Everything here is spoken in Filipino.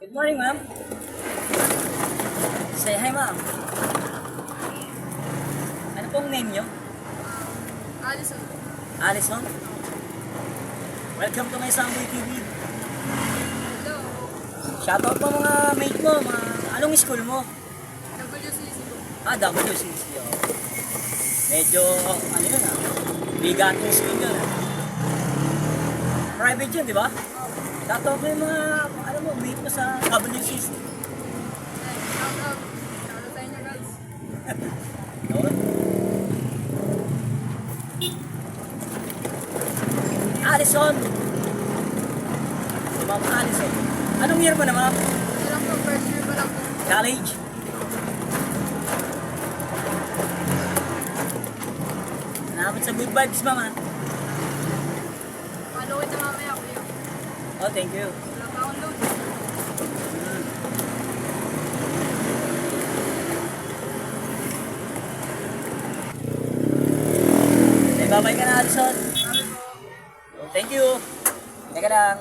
Good morning, ma'am. Say hi, ma'am. Ano pong name nyo? Alison. Alison? Welcome to my Samboy TV. Hello. Shoutout po mga mate mo. Anong school mo? WCC po. WCC. Oh. Medyo, ano yun bigatong school yun Private yun, di ba? Shoutout mo yung mga, mate mo sa WCC. Shout out. Shout out sa inyo guys. No? Alison! Si Ma'am Alison. Anong year mo na, ma'am? Ito lang po, first year pa lang po. College? Salamat sa good vibes, mama. Follow kita mamaya kuya. Oh, thank you. Wala pa akong load. Say bye-bye ka na, Alison. Sabi po. Oh, thank you. Teka lang.